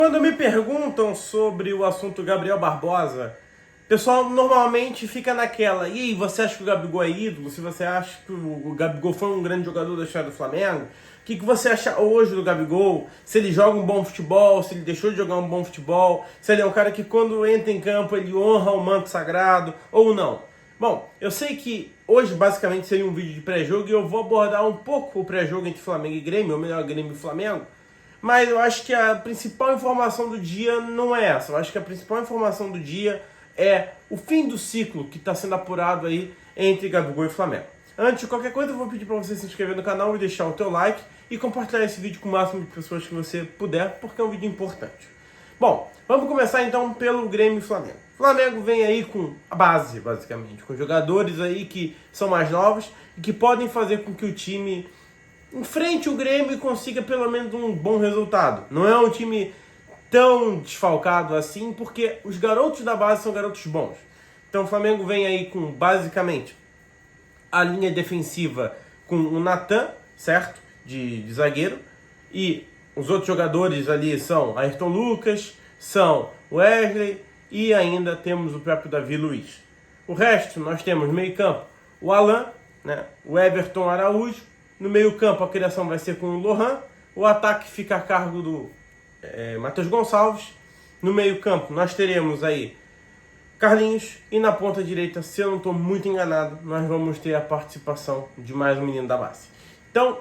Quando me perguntam sobre o assunto Gabriel Barbosa, o pessoal normalmente fica naquela: e aí, você acha que o Gabigol é ídolo? Se você acha que o Gabigol foi um grande jogador da história do Flamengo, o que você acha hoje do Gabigol? Se ele joga um bom futebol, se ele deixou de jogar um bom futebol, se ele é um cara que quando entra em campo ele honra o manto sagrado ou não? Bom, eu sei que hoje basicamente seria um vídeo de pré-jogo e eu vou abordar um pouco o pré-jogo entre Flamengo e Grêmio, ou melhor, Grêmio e Flamengo. Mas eu acho que a principal informação do dia não é essa. Eu acho que a principal informação do dia é o fim do ciclo que está sendo apurado aí entre Gabigol e Flamengo. Antes de qualquer coisa, eu vou pedir para você se inscrever no canal e deixar o teu like e compartilhar esse vídeo com o máximo de pessoas que você puder, porque é um vídeo importante. Bom, vamos começar então pelo Grêmio e Flamengo. O Flamengo vem aí com a base, basicamente, com jogadores aí que são mais novos e que podem fazer com que o time enfrente o Grêmio e consiga pelo menos um bom resultado. Não é um time tão desfalcado assim, porque os garotos da base são garotos bons. Então o Flamengo vem aí com basicamente a linha defensiva com o Natan, certo? De zagueiro. E os outros jogadores ali são Ayrton Lucas, são Wesley e ainda temos o próprio Davi Luiz. O resto nós temos no meio campo o Alan, né? O Everton Araújo. No meio campo a criação vai ser com o Lohan. O ataque fica a cargo do Matheus Gonçalves. No meio campo nós teremos aí Carlinhos. E na ponta direita, se eu não estou muito enganado, nós vamos ter a participação de mais um menino da base. Então,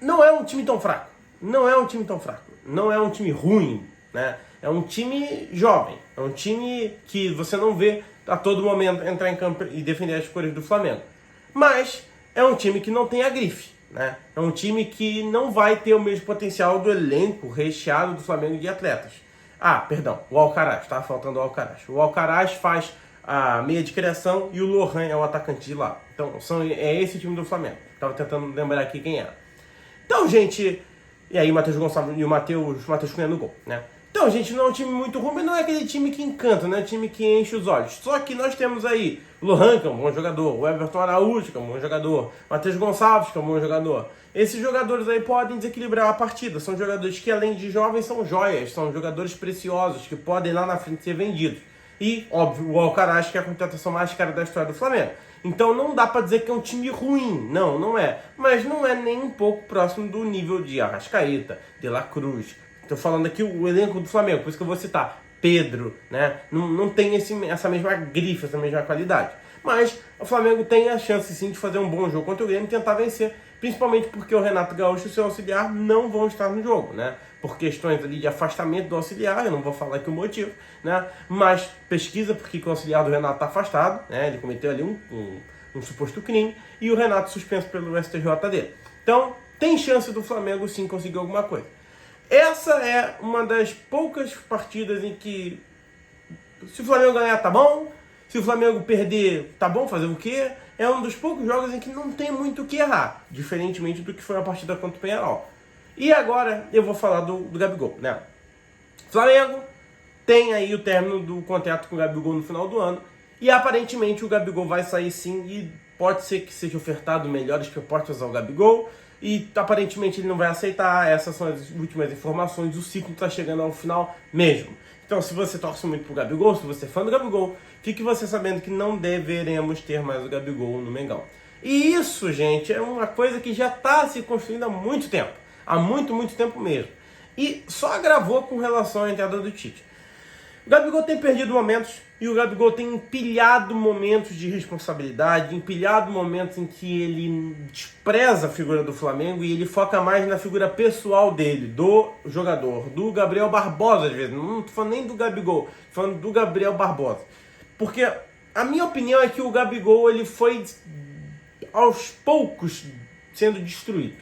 não é um time tão fraco. Não é um time tão fraco. Não é um time ruim, né? É um time jovem. É um time que você não vê a todo momento entrar em campo e defender as cores do Flamengo. Mas é um time que não tem a grife, né? É um time que não vai ter o mesmo potencial do elenco recheado do Flamengo de atletas. Perdão, o Alcaraz, estava faltando o Alcaraz. O Alcaraz faz a meia de criação e o Lohan é o atacante de lá. Então é esse o time do Flamengo. Estava tentando lembrar aqui quem era. Então, gente, e aí o Matheus Gonçalves e o Matheus Cunha no gol, né? Então, gente, não é um time muito ruim, mas não é aquele time que encanta, não é um time que enche os olhos. Só que nós temos aí o Lohan, que é um bom jogador, o Everton Araújo, que é um bom jogador, o Matheus Gonçalves, que é um bom jogador. Esses jogadores aí podem desequilibrar a partida. São jogadores que, além de jovens, são joias, são jogadores preciosos, que podem lá na frente ser vendidos. E, óbvio, o Alcaraz, que é a contratação mais cara da história do Flamengo. Então não dá pra dizer que é um time ruim, não é. Mas não é nem um pouco próximo do nível de Arrascaeta, De La Cruz. Estou falando aqui o elenco do Flamengo, por isso que eu vou citar Pedro, né? Não tem essa mesma grife, essa mesma qualidade. Mas o Flamengo tem a chance sim de fazer um bom jogo contra o Grêmio e tentar vencer, principalmente porque o Renato Gaúcho e o seu auxiliar não vão estar no jogo, né? Por questões ali de afastamento do auxiliar, eu não vou falar aqui o motivo, né? Mas pesquisa porque o auxiliar do Renato está afastado, né? Ele cometeu ali um suposto crime e o Renato suspenso pelo STJD. Então tem chance do Flamengo sim conseguir alguma coisa. Essa é uma das poucas partidas em que, se o Flamengo ganhar, tá bom. Se o Flamengo perder, tá bom, fazer o quê? É um dos poucos jogos em que não tem muito o que errar, diferentemente do que foi a partida contra o Peñarol. E agora eu vou falar do Gabigol, né? Flamengo tem aí o término do contrato com o Gabigol no final do ano e aparentemente o Gabigol vai sair sim e pode ser que seja ofertado melhores propostas ao Gabigol. E aparentemente ele não vai aceitar, essas são as últimas informações, o ciclo está chegando ao final mesmo. Então se você torce muito pro Gabigol, se você é fã do Gabigol, fique você sabendo que não deveremos ter mais o Gabigol no Mengão. E isso, gente, é uma coisa que já está se construindo há muito tempo, há muito tempo mesmo. E só agravou com relação à entrada do Tite. O Gabigol tem perdido momentos e o Gabigol tem empilhado momentos de responsabilidade, empilhado momentos em que ele despreza a figura do Flamengo e ele foca mais na figura pessoal dele, do jogador, do Gabriel Barbosa às vezes. Não estou falando nem do Gabigol, estou falando do Gabriel Barbosa. Porque a minha opinião é que o Gabigol ele foi aos poucos sendo destruído.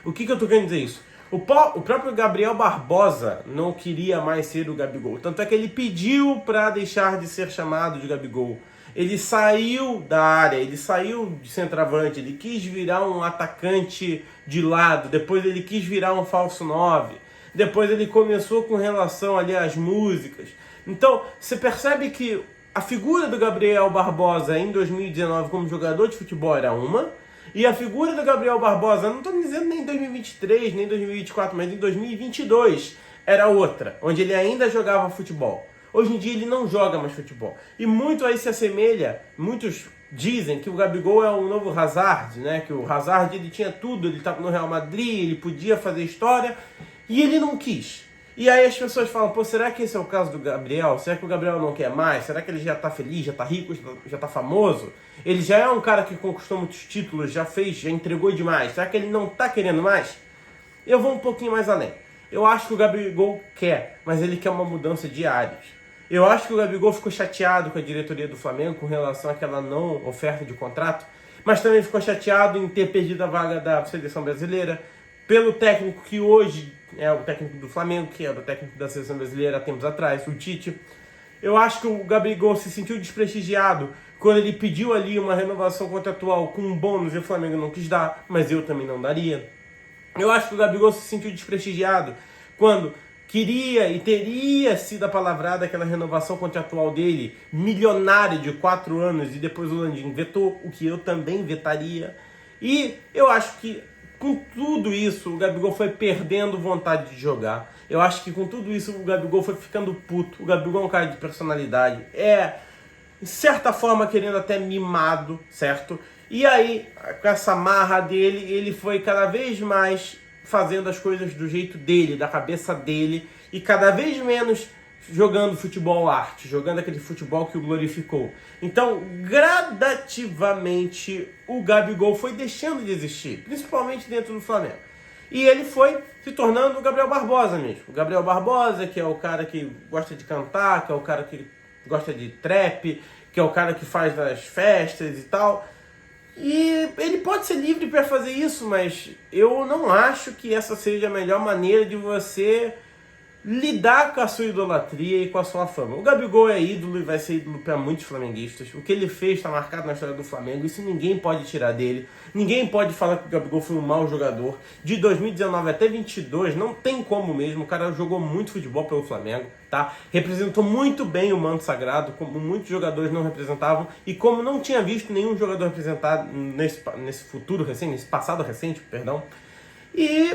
O que eu estou querendo dizer isso? O próprio Gabriel Barbosa não queria mais ser o Gabigol. Tanto é que ele pediu para deixar de ser chamado de Gabigol. Ele saiu da área, ele saiu de centroavante, ele quis virar um atacante de lado, depois ele quis virar um falso 9, depois ele começou com relação ali às músicas. Então, você percebe que a figura do Gabriel Barbosa em 2019 como jogador de futebol era uma, e a figura do Gabriel Barbosa, não estou dizendo nem em 2023, nem em 2024, mas em 2022, era outra, onde ele ainda jogava futebol. Hoje em dia ele não joga mais futebol. E muito aí se assemelha, muitos dizem que o Gabigol é o novo Hazard, né? Que o Hazard ele tinha tudo, ele estava no Real Madrid, ele podia fazer história e ele não quis. E aí as pessoas falam, pô, será que esse é o caso do Gabriel? Será que o Gabriel não quer mais? Será que ele já tá feliz, já tá rico, já tá famoso? Ele já é um cara que conquistou muitos títulos, já entregou demais. Será que ele não tá querendo mais? Eu vou um pouquinho mais além. Eu acho que o Gabigol quer, mas ele quer uma mudança de áreas. Eu acho que o Gabigol ficou chateado com a diretoria do Flamengo com relação àquela não oferta de contrato, mas também ficou chateado em ter perdido a vaga da seleção brasileira pelo técnico que hoje é o técnico do Flamengo, que era o técnico da seleção brasileira há tempos atrás, o Tite. Eu acho que o Gabigol se sentiu desprestigiado quando ele pediu ali uma renovação contratual com um bônus e o Flamengo não quis dar, mas eu também não daria. Eu acho que o Gabigol se sentiu desprestigiado quando queria e teria sido apalavrada aquela renovação contratual dele, milionária de 4 anos, e depois o Landim vetou, o que eu também vetaria. E eu acho que com tudo isso o Gabigol foi perdendo vontade de jogar. Eu acho que com tudo isso o Gabigol foi ficando puto. O Gabigol é um cara de personalidade, de certa forma querendo até mimado, certo? E aí, com essa marra dele, ele foi cada vez mais fazendo as coisas do jeito dele, da cabeça dele, e cada vez menos jogando futebol arte, jogando aquele futebol que o glorificou. Então, gradativamente, o Gabigol foi deixando de existir, principalmente dentro do Flamengo. E ele foi se tornando o Gabriel Barbosa mesmo. O Gabriel Barbosa, que é o cara que gosta de cantar, que é o cara que gosta de trap, que é o cara que faz as festas e tal. E ele pode ser livre para fazer isso, mas eu não acho que essa seja a melhor maneira de você lidar com a sua idolatria e com a sua fama. O Gabigol é ídolo e vai ser ídolo para muitos flamenguistas. O que ele fez está marcado na história do Flamengo. Isso ninguém pode tirar dele. Ninguém pode falar que o Gabigol foi um mau jogador. De 2019 até 2022, não tem como mesmo. O cara jogou muito futebol pelo Flamengo, tá? Representou muito bem o manto sagrado, como muitos jogadores não representavam. E como não tinha visto nenhum jogador representado nesse futuro recente, nesse passado recente, perdão. E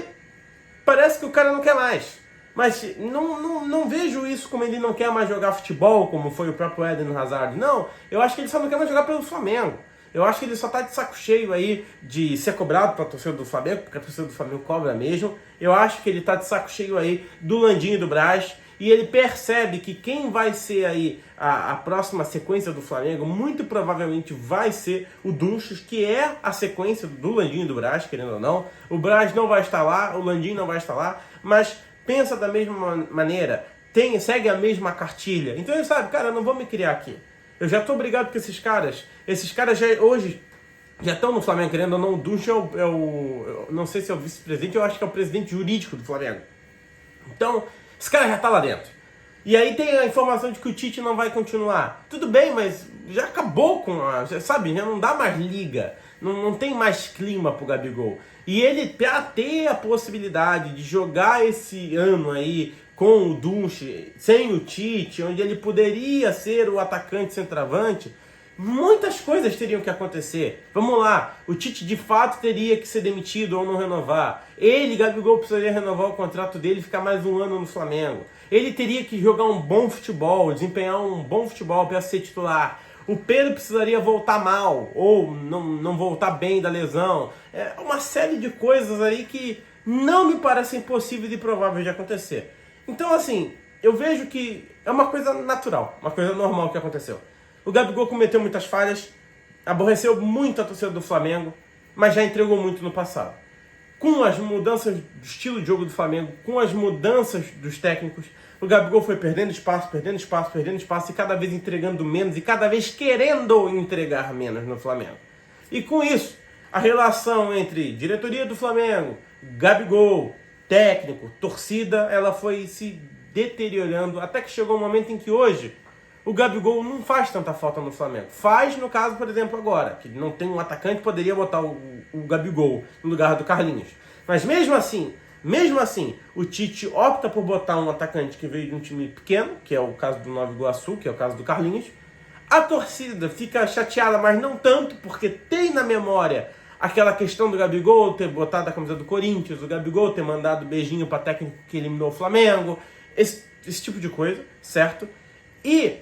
parece que o cara não quer mais. Mas não vejo isso como ele não quer mais jogar futebol, como foi o próprio Eden Hazard. Não, eu acho que ele só não quer mais jogar pelo Flamengo. Eu acho que ele só tá de saco cheio aí de ser cobrado pela torcida do Flamengo, porque a torcida do Flamengo cobra mesmo. Eu acho que ele tá de saco cheio aí do Landim e do Braz. E ele percebe que quem vai ser aí a próxima sequência do Flamengo, muito provavelmente vai ser o Dunches, que é a sequência do Landim e do Braz, querendo ou não. O Braz não vai estar lá, o Landim não vai estar lá, mas pensa da mesma maneira, segue a mesma cartilha. Então ele sabe, cara, eu não vou me criar aqui. Eu já tô brigado com esses caras já hoje já estão no Flamengo, querendo ou não. O Dunch não sei se é o vice-presidente, eu acho que é o presidente jurídico do Flamengo. Então, esse cara já tá lá dentro. E aí tem a informação de que o Tite não vai continuar. Tudo bem, mas já acabou com sabe, já não dá mais liga. Não tem mais clima pro Gabigol. E ele, pra ter a possibilidade de jogar esse ano aí com o Dunche, sem o Tite, onde ele poderia ser o atacante centroavante, muitas coisas teriam que acontecer. Vamos lá, o Tite de fato teria que ser demitido ou não renovar. Ele, Gabigol, precisaria renovar o contrato dele e ficar mais um ano no Flamengo. Ele teria que jogar um bom futebol, desempenhar um bom futebol para ser titular. O Pedro precisaria voltar mal, ou não voltar bem da lesão. É uma série de coisas aí que não me parecem possíveis e prováveis de acontecer. Então, assim, eu vejo que é uma coisa natural, uma coisa normal que aconteceu. O Gabigol cometeu muitas falhas, aborreceu muito a torcida do Flamengo, mas já entregou muito no passado. Com as mudanças do estilo de jogo do Flamengo, com as mudanças dos técnicos, o Gabigol foi perdendo espaço e cada vez entregando menos e cada vez querendo entregar menos no Flamengo. E com isso, a relação entre diretoria do Flamengo, Gabigol, técnico, torcida, ela foi se deteriorando até que chegou um momento em que hoje o Gabigol não faz tanta falta no Flamengo. Faz no caso, por exemplo, agora, que não tem um atacante, poderia botar o Gabigol no lugar do Carlinhos. Mas mesmo assim, o Tite opta por botar um atacante que veio de um time pequeno, que é o caso do Nova Iguaçu, que é o caso do Carlinhos. A torcida fica chateada, mas não tanto, porque tem na memória aquela questão do Gabigol ter botado a camisa do Corinthians, o Gabigol ter mandado beijinho para técnico que eliminou o Flamengo, esse tipo de coisa, certo? E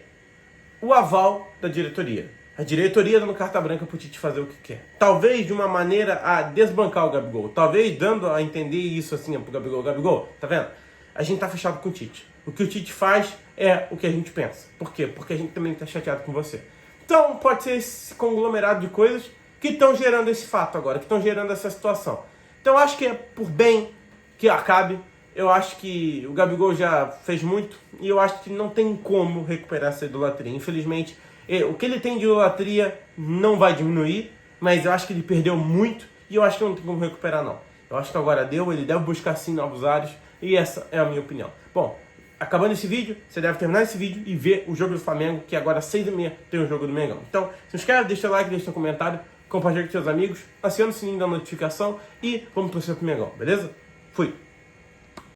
o aval da diretoria. A diretoria dando carta branca pro Tite fazer o que quer. Talvez de uma maneira a desbancar o Gabigol. Talvez dando a entender isso assim pro Gabigol. Gabigol, tá vendo? A gente tá fechado com o Tite. O que o Tite faz é o que a gente pensa. Por quê? Porque a gente também tá chateado com você. Então pode ser esse conglomerado de coisas que estão gerando esse fato agora, que estão gerando essa situação. Então eu acho que é por bem que acabe. Eu acho que o Gabigol já fez muito e eu acho que não tem como recuperar essa idolatria. Infelizmente, o que ele tem de idolatria não vai diminuir, mas eu acho que ele perdeu muito e eu acho que não tem como recuperar não. Eu acho que agora deu, ele deve buscar sim novos ares e essa é a minha opinião. Bom, acabando esse vídeo, você deve terminar esse vídeo e ver o jogo do Flamengo, que agora às 6h30 tem o jogo do Mengão. Então, se inscreve, deixa o like, deixa seu comentário, compartilha com seus amigos, aciona o sininho da notificação e vamos torcer pro Mengão, beleza? Fui!